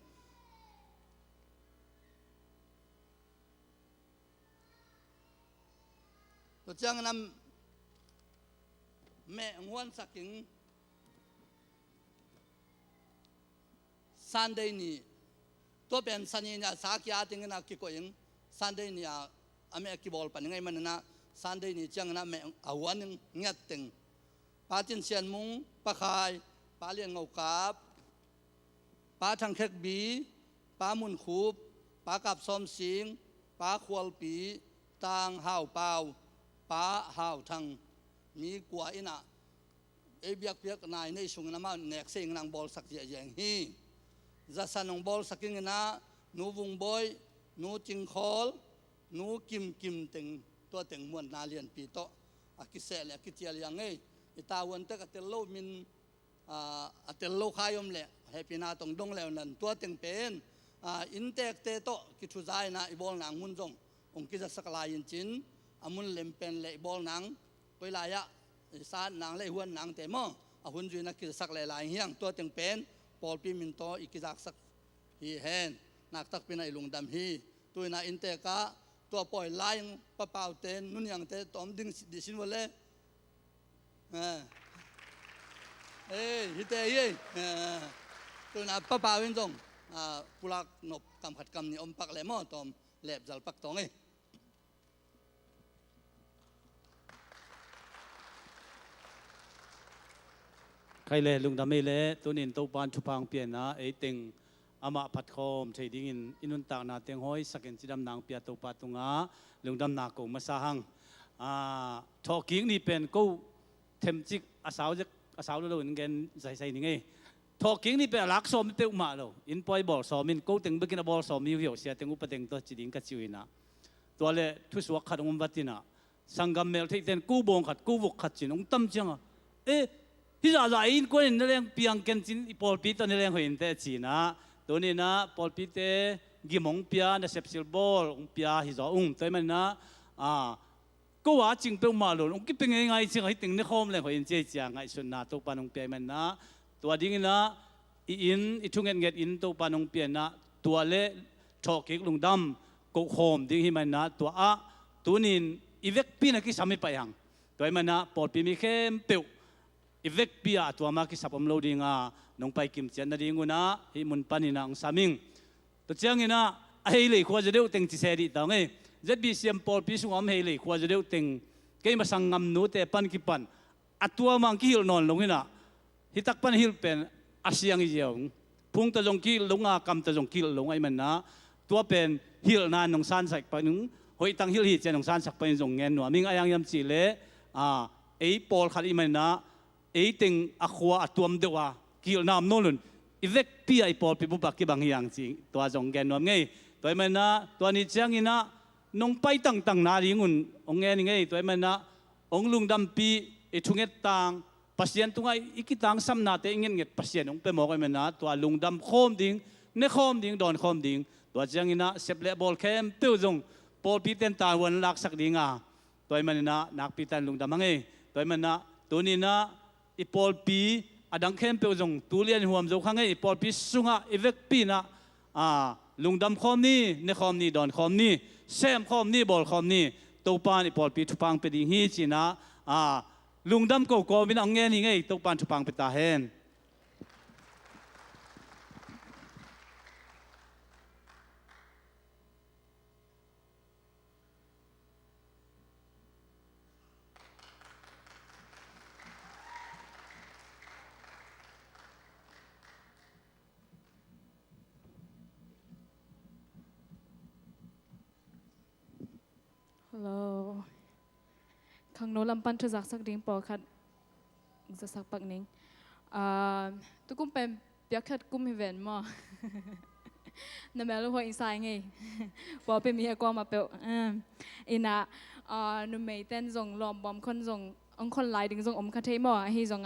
[SPEAKER 2] to chang nam me ngwan saking Sunday ni to pen sanini sa kya ting na ki ko ing Sunday ni ame ki bol pan ngai man na Sunday ni chang na me awan ngat teng patin sian mung pakhai palian ngau kap pa thang khek bi pa mun khup pa kap som sing pa khwal pi tang hau pau pa hau thang mi kwa ina e biak piak nai nei sung na ma nek sing nang bol sak je jeng hi za sanong bol saking na nu vung boy nu ting khol nu kim teng to teng muan na lian pi to akisel akitial yang ei itawan te katel min atel lo khayom le happy na tong dong le nan to teng pen intek te to ki thu zai na ibol na ngun jong
[SPEAKER 6] องค์กิจสักลายจินอามุนเล็มเป็นเละบอลนังกุยลายะสารนางเละหวนนางเตมอหุ่นจุยนักกิจสักลายเฮียงตัวเต็งเป็นปอลปีมินโตอีกิจสักฮีเฮนนักตักเป็นไอลุงดำฮีตัวนาอินเตกะตัวปล่อยลายปะเป่าเตนนุ่นยังเตตอมดึงดิสินวะเล่ฮิตเอ้ยตัวน่ะป้าป่าวินจงปุรักนบกำขัดกำนี่อมปักเล่มอตอมเล็บจัลปักตอง
[SPEAKER 7] ใครเล่ลุงดำไม่เล่ตัวนินตัวปานชุพังเปลี่ยนนะไอติงอามาพัดคอมใช้ดิ้งอินุนตากนาเตียงห้อยสักเห็นจีดำนางเปียตัวปาตุงาลุงดำนาโกมาสาหังทอกิ้งนี่เป็นกูเทมจิกอาสาวเราเงินใส่นี่ไงทอกิ้งนี่เป็นลักซ้อมเตะอุมาเราอินปอยบอลซ้อมอินกูเต็งไปกินบอลซ้อมมีวิวเสียเต็งอุปเต็งตัวจีดิ้งกัจจิวินะตัวเล่ทุสวกขัดองบัตินะสังกัมเมลที่เต็งกูบงขัดกูวกขัดจินองตั้มจังที่จะอะไรอินกูเนี่ยเรื่องเปียงกันจินปอลปีตอนนี้เรื่องหัวอินเตจีนะตัวนี้นะปอลปีเตกิมงเปียนะเซปซิลบอลองเปียฮิจาตัวมันนะก็ว่าจริงเป็นมาหลงก็เป็นยังไงจริงให้ถึงในข้อมเลยเขาเอ็นเจจางไงส่วนนาตัวปานองเปียมันนะตัวดิ้งนะอิทุ่งเงินอินตัวปานองเปียนะตัวเล่ชอกิกลุงดำก็โฮมดิ้งให้มันนะตัวนี้อีเวกปีนักที่สามีไปยังตัวมันนะปอดปีมีเข้มเปียวอีเวกปีอะตัวมาที่สับอมโลดิ้งน้องไปกิมเจนนาดิ้งนะให้มุนปานินะองสามิงตัวเจ้างี้นะไอ้เลยควรจะเลี้ยวเต็งที่เสด็จต่างไงZBCM ปอลพิสุงอมเฮลีขวาจะเดียวเต็งเกี่ยมาสังงามนู้เตปันกิปันอัตัวมังกิฮิลนอนลงนี่นะฮิตักปันฮิลเป็นอาเซียงอีเจียงพุงตะจงกิลงกำตะจงกิลงไอ้มันนะตัวเป็นฮิลนานนงซานสักไปนึงหอยตังฮิลฮิเจนงซานสักไปจงเงินหนัวมิงอายังยำจีเล่ไอ้ปอลขัดอีมันนะไอ้เต็งอัควาอัตัวมเดียวกิลนามโน่นอีเวกปีไอ้ปอลปีบุบักกิบังฮิยังจริงตัวจงเงินหนัวไงตัวมันนะตัวนี้เจียงนี่นะน้องไปตั้งนาดีงุนองเงี้ยนี่ไงตัวมันนะองลุงดำปีชุงเงตังปัสยันตุงไงอีกตังซ้ำนาเตงเงี้ยปัสยันองไปมองไอ้มันนะตัวลุงดำโคมดิ้งเนโคมดิ้งโดนโคมดิ้งตัวเจ้างี้นะเซปเล่บอลเข้มปิ้วจงบอลปีเต็นตาวันลักสักดิ้งตัวมันนะนักปีตันลุงดำมังไงตัวมันนะตัวนี้นะอีบอลปีอดังเข้มปิ้วจงตัวเลียนหัวมจงข้างไงอีบอลปีสุงอีเวกปีนะลุงดำโคมนี่เนโคมนี่โดนโคมนี่เซมคอมนี่บอลคอมนี่ตัวปานอีปอลปีทุพังไปดิ้งฮีจีนะลุงดำก็มีนังเงี้ยนี่ไงตัวปานทุพังไปตาเห็น
[SPEAKER 2] ฮัลโหลขังโนลำปันทุจักสักดิ้งปอคัดจะสักปักนิ่งตุกุมเป็นเปียกคัดกุมให้เวนมั้งนั่นแปลว่าอินไซน์ไงปอเป็นมีอะไรก็มาเปลอินะนุ่มเมย์เต้นส่งลอมบอมคนส่งองคนไล่ดึงส่งอมคาเทมอให้ส่ง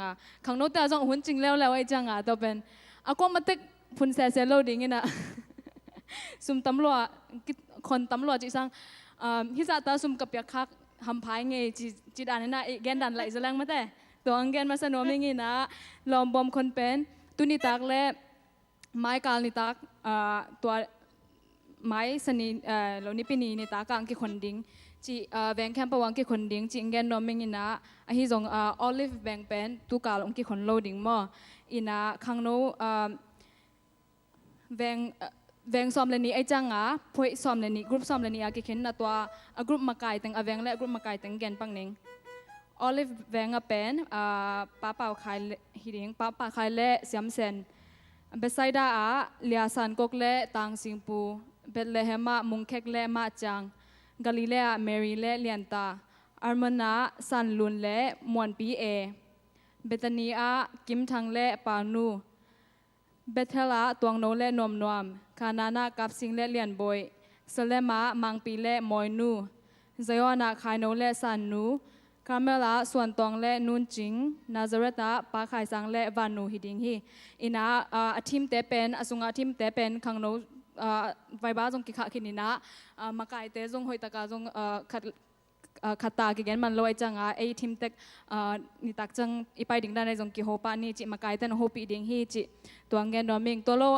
[SPEAKER 2] ขังโนแต่ส่งหุ่นจริงแล้วไอ้จังตัวเป็นก็มาตึกพุ่นเซโลดิ้งนะซุ่มตำรวจคนตำรวจจีสังฮิซาตาซุมกับยักษ์คักทำพายไงจีดานนี่นะแกนดันไหลแสดงมาแต่ตัวอังแกนมาสนอมอย่างงี้นะลอมบอมคนเป็นตุนิตักและไม้กาลนิตักตัวไม้สนีเหล่านี้ปีนี้นิตักอังกี่คนดิ้งจีแบงแคมป์ปวังกี่คนดิ้งจีอังแกนนอมอย่างงี้นะฮิซงออลิฟแบงเป็นตุกาลองกี่คนโลดิ้งมั่วอินะข้างโน้แบงซ้อมเลนี่ไอ้จังพวยซ้อมเลนี่กรุ๊ปซ้อมเลนี่กี่เข็นนะตัวกรุ๊ปมาไก่แต่งแบงและกรุ๊ปมาไก่แต่งแกนปังนิงออลิฟแบงเป็นป้าเป่าขายฮิดิงป้าป่าขายเละเสียมเซนเบสไซด้าเลียสันกกเละตังสิงปูเบตเลเฮมามุงเค็กเละมาจังกาลิเลเมรีเละเลียนตาอาร์มนาสันลุนเละมวนปีเเบตานีกิมทังเละปานูเบทลาตวงโนเล่นวมนวมคานานากับสิงเล่เลียนบอยสเลมามังปีเล่มอยนูเซโอนาคายโนเล่สันนูคาเมลาส่วนตองเล่นุนจิงนาซาเรตาปาขายสังเล่วานูฮิดิงฮีอินาทีมเตเป็นอสุงอาทีมเตเป็นขังโน
[SPEAKER 8] vai ba jong ki kha khinina makai te jong hoi taka jong khata ki gen man loi changa a thim tek ni tak chang ipai ding dan jong ki hopa ni chi makai ten hopi ding hi chi tuang gen noming tolo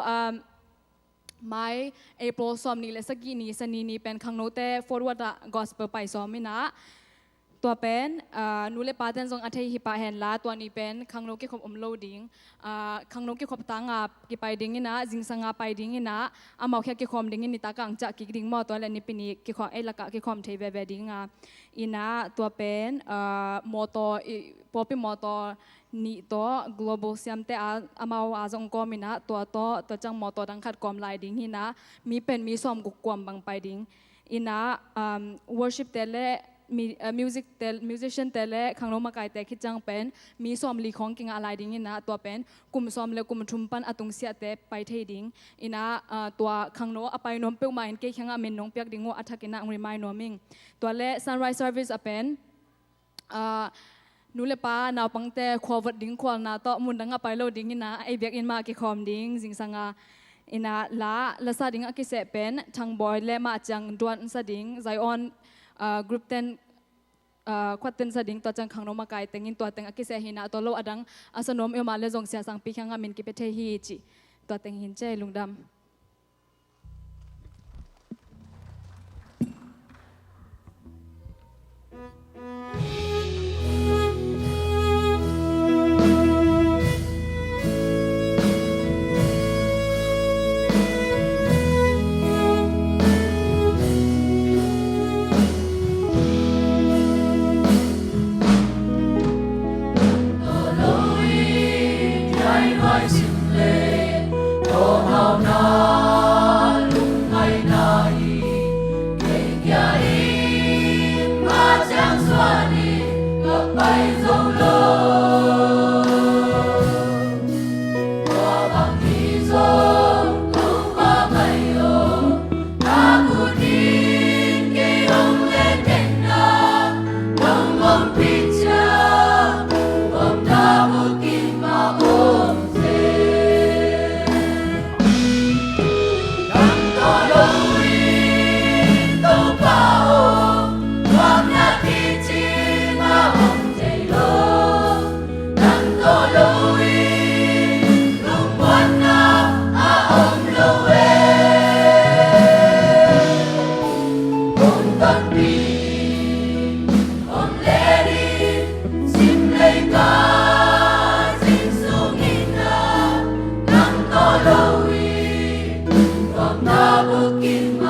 [SPEAKER 8] mai April som ni le sagi ni sani ni pen khang no te forward gospel pai som minaตัวเป็นนูเลปาเตนจงอัธยิปะเห็นละตัวนี้เป็นขังโนกิขบอมโลดิ้งขังโนกิขบตังอากิไปดิ้งนะจิงสังอาไปดิ้งนะอามาแค่กิขอมดิ้งนี่ตากังจะกิดิ้งมอตัวเลนี่เป็นนี่กิขอเอละกะกิขอมเทเวเวดิ้งอินะตัวเป็นมอตัวพอเป็นมอตัวนี่ตัว global เสียมแต่อามาอาจงกอมินะตัวจังมอตัวดังขัดกอมลายดิ้งนี่นะมีเป็นมีซ้อมกุกกวมบางไปดิ้งอินะ worship แต่ละmusician แต่ละขังโนมาไกแต่คิดจังเป็นมีซ้อมลีของกิงอะไรดิ้งนะตัวเป็นกลุ่มซ้อมและกลุ่มชุมปันอตุงเสียแต่ไปเทดิ้งอินะตัวขังโนอไปน้อมเปียวมาอินเกยขังอาเมนน้องเปียกดิ้งว่าอัฐกินะรีมายน้อมิงตัวและ sunrise service เป็นนูเลปานาวปังแต่ขวบดิ้งขวนาต่อมุนดังไปโลดิ้งนะไอเบียกอินมากิคอมดิ้งสิงสังอินะละซาดิ้งกิเสเป็นทางบอยและมาจังดวนซาดิ้งไซออนกรุ๊ปเต้นควัดเต้นสดิ้งตัวจังขังโนมาไกแต่งินตัวเต็งอกิเสหินะตัวโลอดังอาสนมเอมาเลจงเสียสังปีขังอามินกิเปเทฮีจิตัวเต็งหินเจลุงดำ
[SPEAKER 2] Hãy subscribe cho kênh Ghiền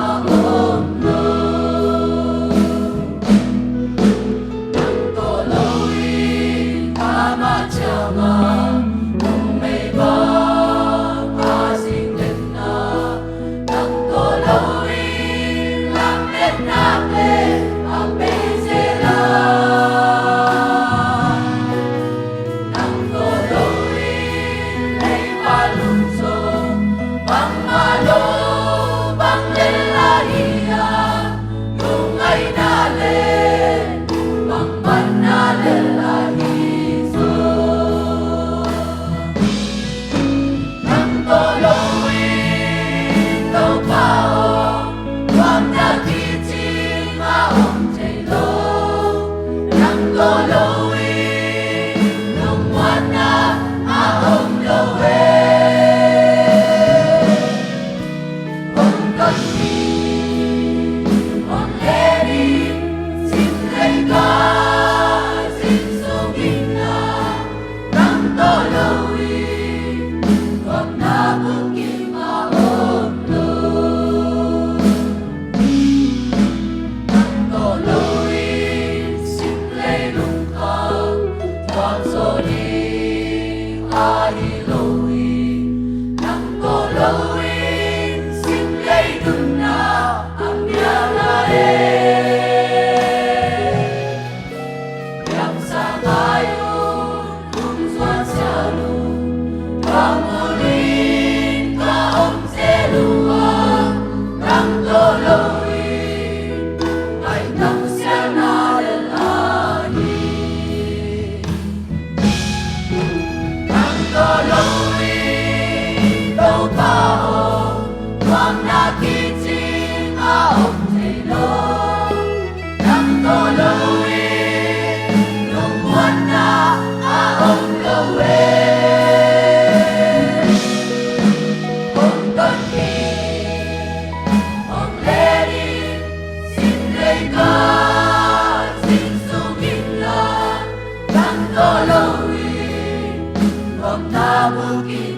[SPEAKER 2] Mì Gõ để không bỏ lỡ buki